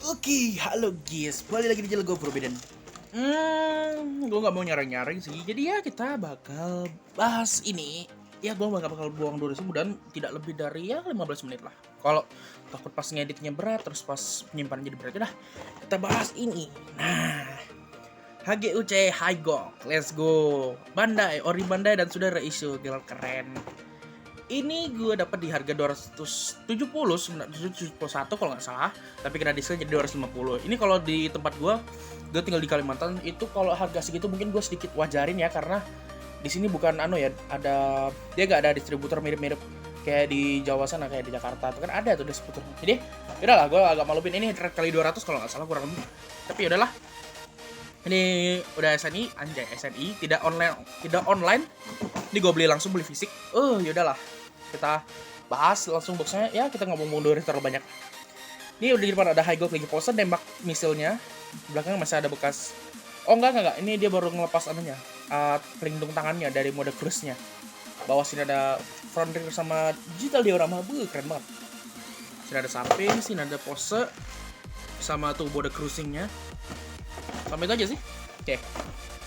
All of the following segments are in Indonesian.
Oke, halo guys, balik lagi di channel gue Forbidden. Gue gak mau nyaring-nyaring sih, jadi ya kita bakal bahas ini. Ya gue gak bakal buang durasi, dan tidak lebih dari ya 15 menit lah. Kalau takut pas ngeditnya berat, terus pas penyimpanan jadi berat, dah kita bahas ini. Nah, HGUC Hygok, let's go. Bandai, Ori Bandai dan sudah reissue, gila keren. Ini gue dapat di harga 270 sebenarnya 271 kalau nggak salah, tapi kena diskon jadi 250. Ini kalau di tempat gue tinggal di Kalimantan, itu kalau harga segitu mungkin gue sedikit wajarin ya, karena di sini bukan ya, dia nggak ada distributor mirip-mirip kayak di Jawa sana, kayak di Jakarta itu kan ada tuh distributor. Jadi udahlah, gue agak maluin, ini red kali 200 kalau nggak salah kurang lebih. Tapi udahlah, ini udah SNI, anjay SNI, tidak online. Ini gue beli langsung, beli fisik. Yaudahlah, kita bahas langsung boxnya ya, kita ngomong mundur terlalu banyak. Ini udah di depan ada Hygok lagi pose nembak misilnya, belakang masih ada bekas. Enggak, ini dia baru ngelepas anunya, pelindung tangannya dari mode cruise-nya. Bawah sini ada front rear sama digital diorama, keren banget. Sini ada samping, sini ada pose sama tuh mode cruising-nya. Sama itu aja sih. Oke,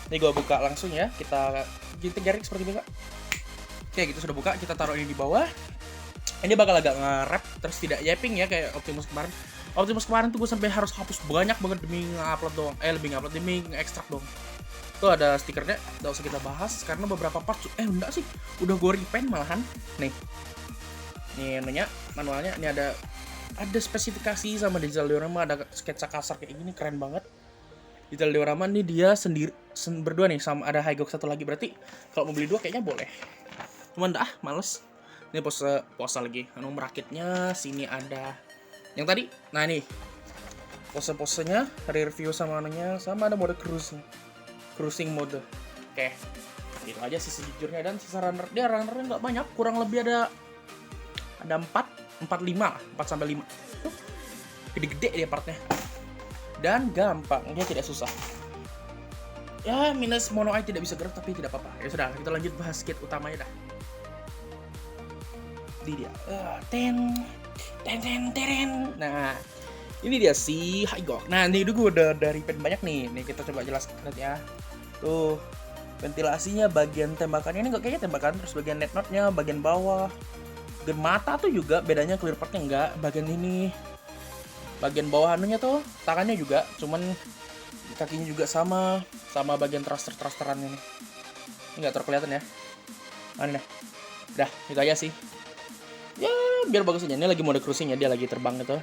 ini gue buka langsung ya, kita garing seperti biasa. Oke, gitu sudah buka, kita taruh ini di bawah. Ini bakal agak nge-rap, terus tidak yapping ya kayak Optimus kemarin. Optimus kemarin tuh gue sampai harus hapus banyak banget demi nge-upload doang. Demi nge-extract dong. Tuh ada stikernya, gak usah kita bahas karena beberapa part enggak sih, udah gue repaint malahan. Nih anunya, manualnya, ini ada spesifikasi sama digital diorama, ada sketsa kasar kayak gini, keren banget. Digital diorama nih dia berdua nih, sama ada Hygok satu lagi, berarti kalau mau beli dua kayaknya boleh. Cuman males. Ini pose lagi. Merakitnya sini ada yang tadi. Nah ini pose-posenya, rear view sama anunya, sama ada mode cruising mode. Oke, itu aja sih sejujurnya. Dan sisa runnernya nggak banyak, kurang lebih ada 4 5 lah, 4 sampai 5. Tuh, gede-gede dia partnya. Dan gampang, dia tidak susah. Ya minus mono eye tidak bisa gerak, tapi tidak apa-apa. Ya sudah, kita lanjut bahas kit utamanya dah. Ini dia. Nah, ini dia si Hygok. Nah, ini gue udah dari pen banyak nih. Nih kita coba jelaskan ya. Tuh, ventilasinya, bagian tembakannya ini nggak kayaknya tembakan, terus bagian net notnya, bagian bawah, bagian mata tuh juga bedanya clear partnya enggak. Bagian ini, bagian bawah anunya tuh, tangannya juga, cuman kakinya juga sama bagian thrusterannya nih. Ini nggak terkelihatan ya. Mana nih? Dah, itu aja sih. Ya biar bagus aja. Ini lagi mode cruising ya, dia lagi terbang gitu.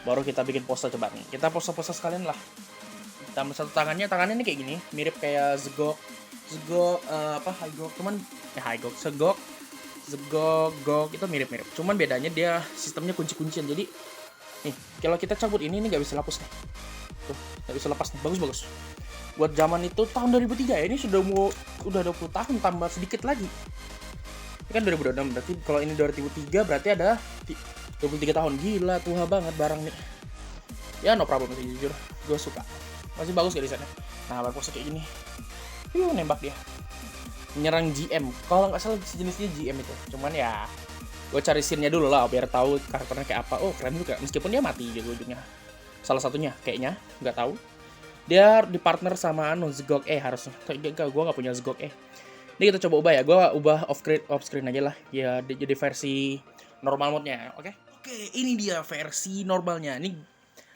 Baru kita bikin pose, coba nih kita pose sekalian lah. Tambah satu tangannya ini kayak gini, mirip kayak Zgok Hygok, cuman Zgok itu mirip, cuman bedanya dia sistemnya kunci-kuncian. Jadi nih kalau kita cabut ini nggak bisa lepas nih, tuh nggak bisa lepas nih. Bagus buat zaman itu tahun 2003 ya, ini udah 20 tahun tambah sedikit lagi. Ini kan 2026, berarti kalau ini 2003 berarti ada 23 tahun. Gila, tua banget barang nih. Ya no problem sih, jujur gue suka, masih bagus gak desainnya. Nah bagus kayak gini, nembak dia, menyerang GM. Kalau nggak salah sejenisnya GM itu, cuman ya gue cari scene-nya dulu lah biar tahu karakternya kayak apa. Keren juga, meskipun dia mati juga ujungnya, salah satunya kayaknya, nggak tahu. Dia di partner sama Zgok harusnya. Gue nggak punya Zgok. Ini kita coba ubah ya, gue ubah off screen aja lah ya, jadi versi normal mode-nya. Oke, ini dia versi normalnya. Ini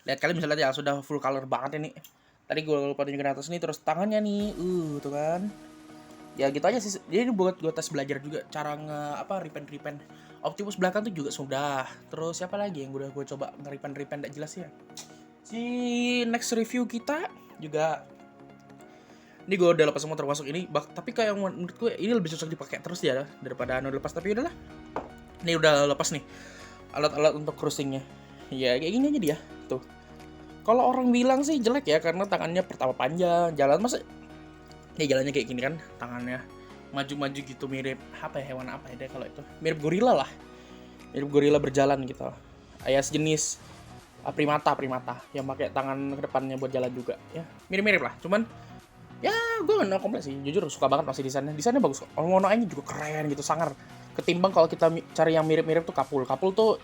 lihat, kalian bisa lihat ya, sudah full color banget ini. Tadi gue lupa tunjukin atas nih, terus tangannya nih, tuh kan. Ya gitu aja sih. Jadi ini buat gue tes belajar juga cara repaint. Optimus belakang tuh juga sudah. Terus siapa lagi yang udah gue coba nge-repaint gak jelas ya. Si next review kita juga, ini gue udah lepas semua termasuk ini, tapi kayak menurut gue ini lebih cocok dipakai terus ya daripada lepas. Tapi udahlah, ini udah lepas nih alat-alat untuk cruisingnya. Ya kayak gini aja dia tuh. Kalau orang bilang sih jelek ya, karena tangannya pertama panjang, jalan masa dia jalannya kayak gini kan, tangannya maju-maju gitu, mirip hewan apa ya deh kalau itu, mirip gorila berjalan gitu. Ya sejenis primata yang pakai tangan ke depannya buat jalan juga ya, mirip lah. Cuman ya gue nggak komplain sih, jujur suka banget masih desainnya bagus kok. Mono-nya juga keren gitu, sangar. Ketimbang kalau kita cari yang mirip-mirip tuh Kapul tuh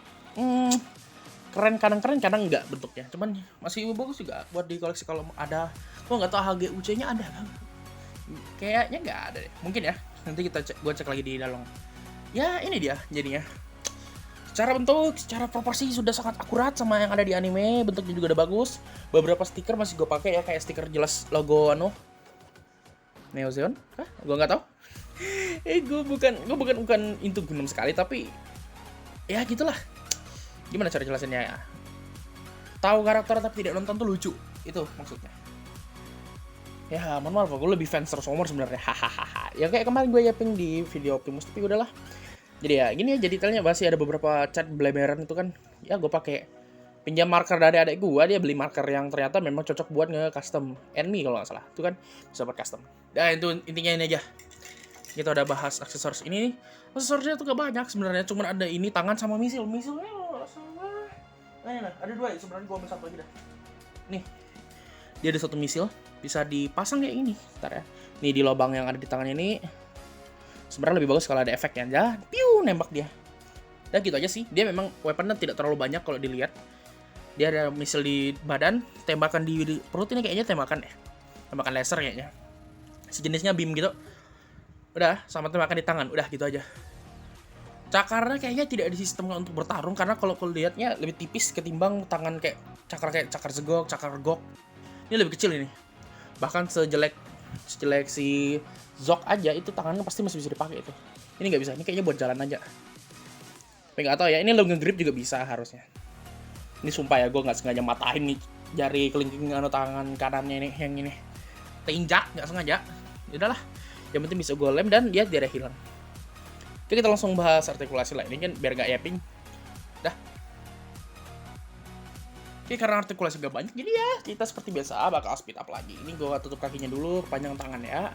keren, kadang enggak bentuknya, cuman masih bagus juga buat di koleksi kalau ada. Gua nggak tahu HGUC-nya ada kan? Kayaknya nggak ada deh, mungkin ya, nanti gua cek lagi di dalam. Ya ini dia jadinya, secara bentuk, secara proporsi sudah sangat akurat sama yang ada di anime, bentuknya juga udah bagus. Beberapa stiker masih gue pakai ya, kayak stiker jelas logo Neo Zeon, gue nggak tahu. Gue bukan into Gundam sekali, tapi ya gitulah. Gimana cara jelasinnya ya? Tahu karakter tapi tidak nonton tuh lucu, itu maksudnya. Ya, mohon maaf, gue lebih fans Transformers sebenarnya. Hahaha. Ya kayak kemarin gue yaping di video Optimus, tapi udahlah. Jadi ya, gini aja detailnya, masih ada beberapa cat bleberan itu kan. Ya gue pakai pinjam marker dari adik gue, dia beli marker yang ternyata memang cocok buat nge-custom Enemy kalau nggak salah. Itu kan bisa buat custom. Nah, itu intinya ini aja. Kita udah bahas aksesoris ini. Aksesorisnya tuh gak banyak sebenarnya, cuma ada ini tangan sama misil. Misilnya sama. Nah, ada dua ya, sebenarnya gue ambil satu lagi dah. Nih. Dia ada satu misil, bisa dipasang kayak ini. Bentar ya. Nih di lubang yang ada di tangannya ini. Sebenarnya lebih bagus kalau ada efeknya aja. Piu, nembak dia. Dan gitu aja sih. Dia memang weaponnya tidak terlalu banyak kalau dilihat. Dia ada misil di badan, tembakan di perut ini kayaknya tembakan ya. Tembakan laser kayaknya. Sejenisnya beam gitu. Udah, sama tembakan di tangan. Udah gitu aja. Cakarnya kayaknya tidak ada sistem untuk bertarung, karena kalau lihatnya lebih tipis ketimbang tangan kayak cakar zegok, cakar gok. Ini lebih kecil ini. Bahkan sejelek si Zok aja itu tangannya pasti masih bisa dipakai itu. Ini nggak bisa, ini kayaknya buat jalan aja. Tapi nggak tahu ya, ini lo nge-grip juga bisa harusnya. Ini sumpah ya, gue nggak sengaja matahin nih jari kelingking tangan kanannya ini, yang ini. Teinjak, nggak sengaja. Udahlah, yang penting bisa gue lem dan dia tidak hilang. Oke, kita langsung bahas artikulasi lah. Ini kan biar nggak yaping. Dah. Oke, karena artikulasi gak banyak, jadi ya kita seperti biasa bakal speed up lagi. Ini gue tutup kakinya dulu, panjang tangan ya.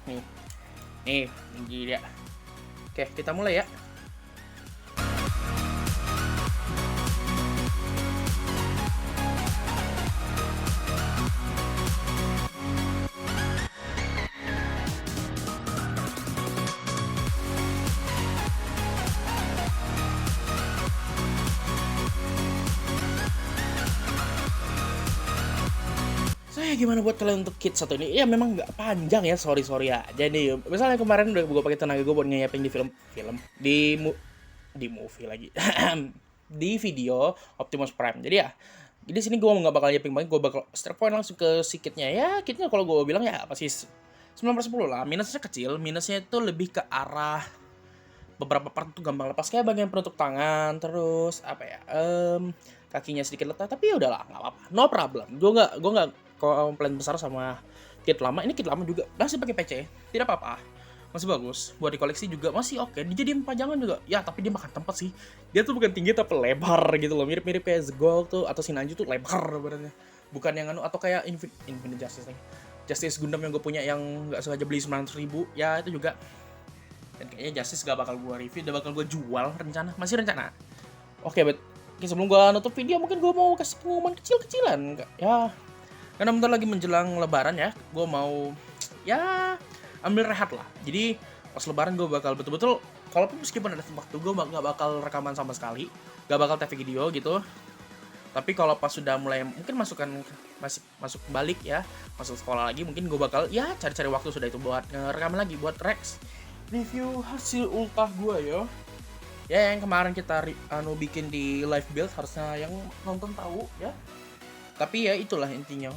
Nih, tinggi dia. Oke, kita mulai ya. Gimana buat kalian untuk kit satu ini? Ya memang nggak panjang ya, sorry ya. Jadi misalnya kemarin udah gue pakai tenaga gue buat ngeyapin di film di movie lagi di video Optimus Prime. Jadi ya di sini gue nggak bakal yaping banget, gue bakal straight point langsung ke si kitnya. Ya kitnya kalau gue bilang ya pasti 9/10 lah. Minusnya kecil, minusnya itu lebih ke arah beberapa part itu gampang lepas, kayak bagian penutup tangan, terus apa ya, kakinya sedikit letah, tapi ya udahlah, nggak apa-apa, no problem. Gue nggak komplain besar sama kit lama. Ini kit lama juga masih pakai PC, tidak apa-apa, masih bagus buat dikoleksi juga, masih oke. Dijadiin pajangan juga ya, tapi dia makan tempat sih. Dia tuh bukan tinggi tapi lebar gitu loh, mirip-mirip kayak Zegol tuh atau Sinanju tuh lebar badannya, bukan yang atau kayak Infinite Justice Gundam yang gue punya yang nggak sengaja beli 900.000 ya, itu juga. Dan kayaknya Justice gak bakal gue review, udah bakal gue jual masih rencana. Oke, sebelum gue nutup video, mungkin gue mau kasih pengumuman kecil-kecilan ya, karena bentar lagi menjelang lebaran ya, gue mau ya ambil rehat lah. Jadi pas lebaran gue bakal betul-betul, kalaupun meskipun ada waktu, gue gak bakal rekaman sama sekali, gak bakal TV video gitu. Tapi kalau pas sudah mulai mungkin masuk balik ya, masuk sekolah lagi, mungkin gue bakal ya cari-cari waktu sudah itu buat rekaman lagi, buat Rex review hasil ultah gue ya yang kemarin kita bikin di live build, harusnya yang nonton tahu ya. Tapi ya itulah intinya,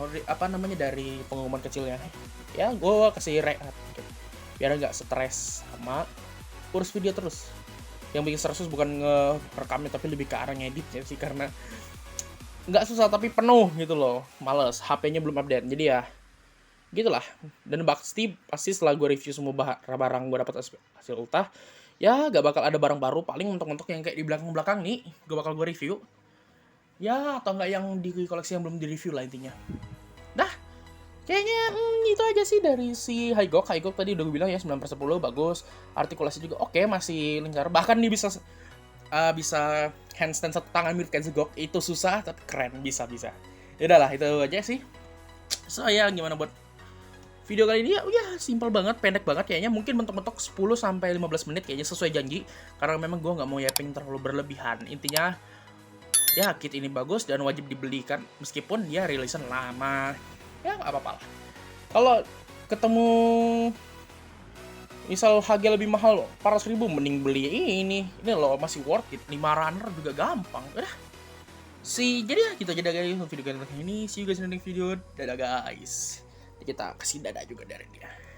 dari pengumuman kecilnya ya, gue kasih rehat gitu, biar nggak stres sama urus video terus. Yang bikin stres bukan ngerekamnya, tapi lebih ke arah ngeditnya sih, karena nggak susah tapi penuh gitu loh, males, HP-nya belum update, jadi ya gitulah. Dan pasti setelah gue review semua barang gue dapat hasil ultah ya, gak bakal ada barang baru, paling mentok-mentok yang kayak di belakang nih gue review ya, atau enggak yang di koleksi yang belum di review lah intinya. Dah, kayaknya itu aja sih dari si Hygok tadi udah gue bilang ya, 9/10 bagus, artikulasi juga oke, masih lancar, bahkan dia bisa handstand satu tangan mirip kayak Zegok, itu susah tapi keren, bisa. Ya udahlah, itu aja sih. So ya, gimana buat video kali ini ya simpel banget, pendek banget kayaknya, mungkin mentok-mentok 10-15 menit kayaknya sesuai janji, karena memang gue nggak mau yaping terlalu berlebihan. Intinya ya kit ini bagus dan wajib dibelikan meskipun dia rilisan lama. Ya nggak apa-apa lah. Kalau ketemu misal harga lebih mahal 400.000 mending beli ini. Ini loh masih worth it. 5 runner juga gampang. Udah. Jadi ya kita jeda guys untuk video kali ini. See you guys in the next video. Dadah guys. Kita kasih dadah juga dari dia.